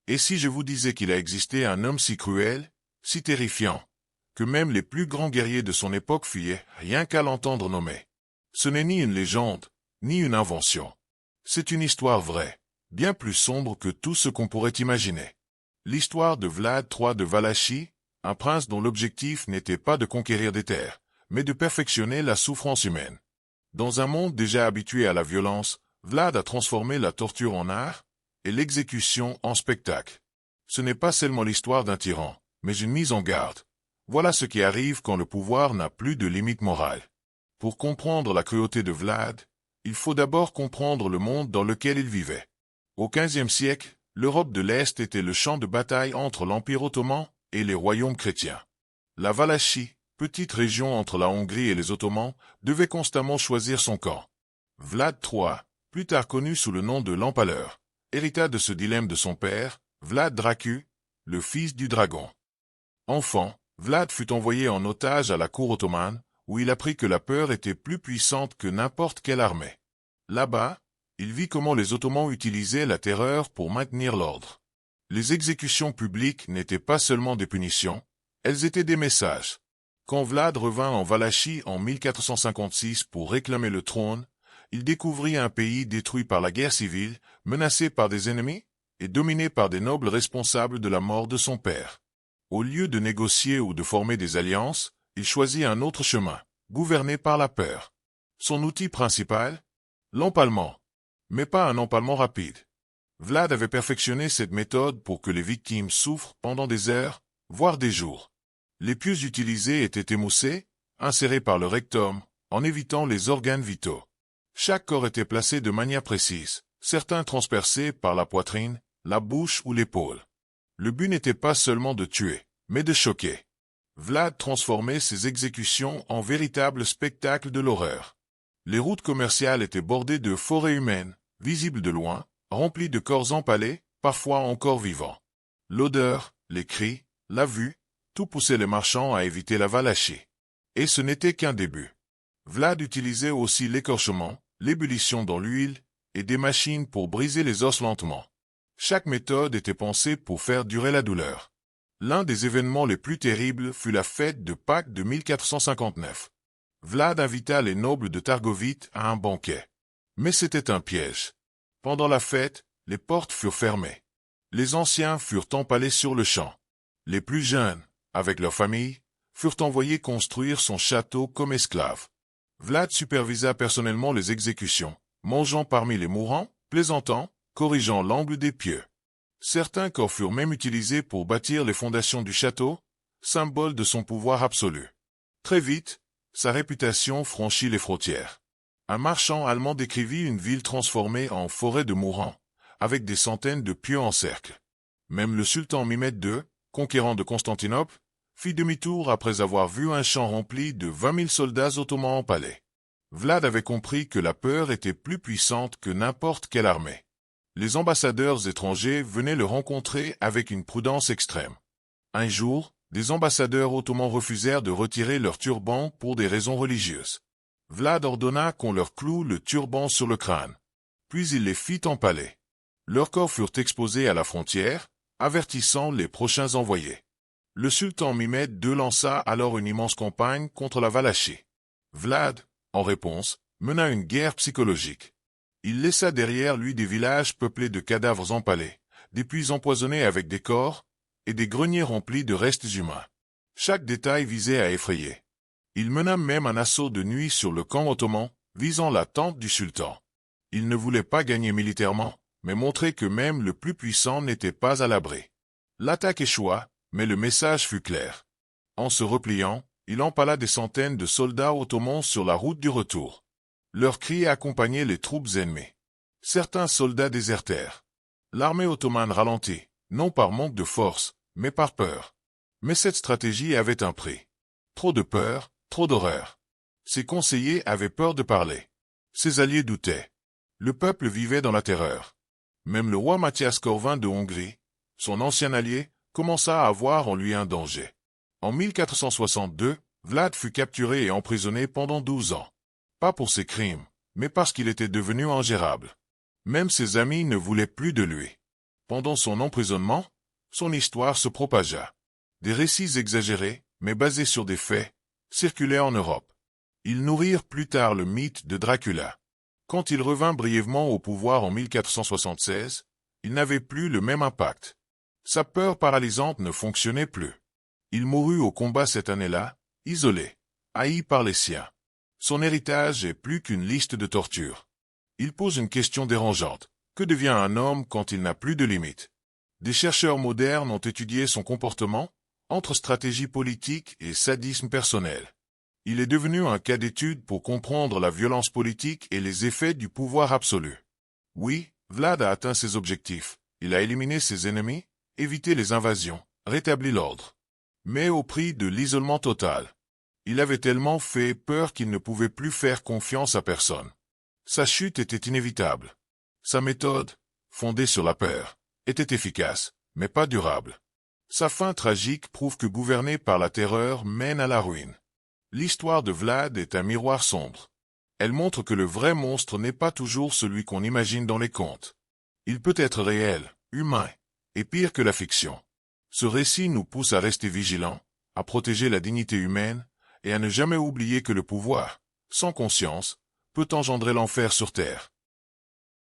Et si je vous disais qu'il a existé un homme si cruel, si terrifiant, que même les plus grands guerriers de son époque fuyaient, rien qu'à l'entendre nommer. Ce n'est ni une légende, ni une invention. C'est une histoire vraie, bien plus sombre que tout ce qu'on pourrait imaginer. L'histoire de Vlad III de Valachie, un prince dont l'objectif n'était pas de conquérir des terres, mais de perfectionner la souffrance humaine. Dans un monde déjà habitué à la violence, Vlad a transformé la torture en art et l'exécution en spectacle. Ce n'est pas seulement l'histoire d'un tyran, mais une mise en garde. Voilà ce qui arrive quand le pouvoir n'a plus de limite morale. Pour comprendre la cruauté de Vlad, il faut d'abord comprendre le monde dans lequel il vivait. Au XVe siècle, l'Europe de l'Est était le champ de bataille entre l'Empire ottoman et les royaumes chrétiens. La Valachie, petite région entre la Hongrie et les Ottomans, devait constamment choisir son camp. Vlad III, plus tard connu sous le nom de l'Empaleur, hérita de ce dilemme de son père, Vlad Dracul, le fils du dragon. Enfant, Vlad fut envoyé en otage à la cour ottomane, où il apprit que la peur était plus puissante que n'importe quelle armée. Là-bas, il vit comment les Ottomans utilisaient la terreur pour maintenir l'ordre. Les exécutions publiques n'étaient pas seulement des punitions, elles étaient des messages. Quand Vlad revint en Valachie en 1456 pour réclamer le trône, il découvrit un pays détruit par la guerre civile, menacé par des ennemis, et dominé par des nobles responsables de la mort de son père. Au lieu de négocier ou de former des alliances, il choisit un autre chemin, gouverné par la peur. Son outil principal? L'empalement. Mais pas un empalement rapide. Vlad avait perfectionné cette méthode pour que les victimes souffrent pendant des heures, voire des jours. Les pieux utilisés étaient émoussés, insérés par le rectum, en évitant les organes vitaux. Chaque corps était placé de manière précise, certains transpercés par la poitrine, la bouche ou l'épaule. Le but n'était pas seulement de tuer, mais de choquer. Vlad transformait ses exécutions en véritables spectacles de l'horreur. Les routes commerciales étaient bordées de forêts humaines, visibles de loin, remplies de corps empalés, parfois encore vivants. L'odeur, les cris, la vue, tout poussait les marchands à éviter la Valachie. Et ce n'était qu'un début. Vlad utilisait aussi l'écorchement, l'ébullition dans l'huile, et des machines pour briser les os lentement. Chaque méthode était pensée pour faire durer la douleur. L'un des événements les plus terribles fut la fête de Pâques de 1459. Vlad invita les nobles de Targovite à un banquet. Mais c'était un piège. Pendant la fête, les portes furent fermées. Les anciens furent empalés sur le champ. Les plus jeunes, avec leurs familles, furent envoyés construire son château comme esclaves. Vlad supervisa personnellement les exécutions, mangeant parmi les mourants, plaisantant, corrigeant l'angle des pieux. Certains corps furent même utilisés pour bâtir les fondations du château, symbole de son pouvoir absolu. Très vite, sa réputation franchit les frontières. Un marchand allemand décrivit une ville transformée en forêt de mourants, avec des centaines de pieux en cercle. Même le sultan Mehmed II, conquérant de Constantinople, fit demi-tour après avoir vu un champ rempli de 20 000 soldats ottomans empalés. Vlad avait compris que la peur était plus puissante que n'importe quelle armée. Les ambassadeurs étrangers venaient le rencontrer avec une prudence extrême. Un jour, des ambassadeurs ottomans refusèrent de retirer leur turban pour des raisons religieuses. Vlad ordonna qu'on leur cloue le turban sur le crâne. Puis il les fit empaler. Leurs corps furent exposés à la frontière, avertissant les prochains envoyés. Le sultan Mehmed II lança alors une immense campagne contre la Valachie. Vlad, en réponse, mena une guerre psychologique. Il laissa derrière lui des villages peuplés de cadavres empalés, des puits empoisonnés avec des corps, et des greniers remplis de restes humains. Chaque détail visait à effrayer. Il mena même un assaut de nuit sur le camp ottoman, visant la tente du sultan. Il ne voulait pas gagner militairement, mais montrer que même le plus puissant n'était pas à l'abri. L'attaque échoua, mais le message fut clair. En se repliant, il empala des centaines de soldats ottomans sur la route du retour. Leurs cris accompagnaient les troupes ennemies. Certains soldats désertèrent. L'armée ottomane ralentit, non par manque de force, mais par peur. Mais cette stratégie avait un prix. Trop de peur, trop d'horreur. Ses conseillers avaient peur de parler. Ses alliés doutaient. Le peuple vivait dans la terreur. Même le roi Mathias Corvin de Hongrie, son ancien allié, commença à voir en lui un danger. En 1462, Vlad fut capturé et emprisonné pendant 12 ans. Pas pour ses crimes, mais parce qu'il était devenu ingérable. Même ses amis ne voulaient plus de lui. Pendant son emprisonnement, son histoire se propagea. Des récits exagérés, mais basés sur des faits, circulaient en Europe. Ils nourrirent plus tard le mythe de Dracula. Quand il revint brièvement au pouvoir en 1476, il n'avait plus le même impact. Sa peur paralysante ne fonctionnait plus. Il mourut au combat cette année-là, isolé, haï par les siens. Son héritage est plus qu'une liste de tortures. Il pose une question dérangeante. Que devient un homme quand il n'a plus de limites? Des chercheurs modernes ont étudié son comportement, entre stratégie politique et sadisme personnel. Il est devenu un cas d'étude pour comprendre la violence politique et les effets du pouvoir absolu. Oui, Vlad a atteint ses objectifs. Il a éliminé ses ennemis, évité les invasions, rétabli l'ordre. Mais au prix de l'isolement total. Il avait tellement fait peur qu'il ne pouvait plus faire confiance à personne. Sa chute était inévitable. Sa méthode, fondée sur la peur, était efficace, mais pas durable. Sa fin tragique prouve que gouverner par la terreur mène à la ruine. L'histoire de Vlad est un miroir sombre. Elle montre que le vrai monstre n'est pas toujours celui qu'on imagine dans les contes. Il peut être réel, humain, et pire que la fiction. Ce récit nous pousse à rester vigilants, à protéger la dignité humaine, et à ne jamais oublier que le pouvoir, sans conscience, peut engendrer l'enfer sur terre.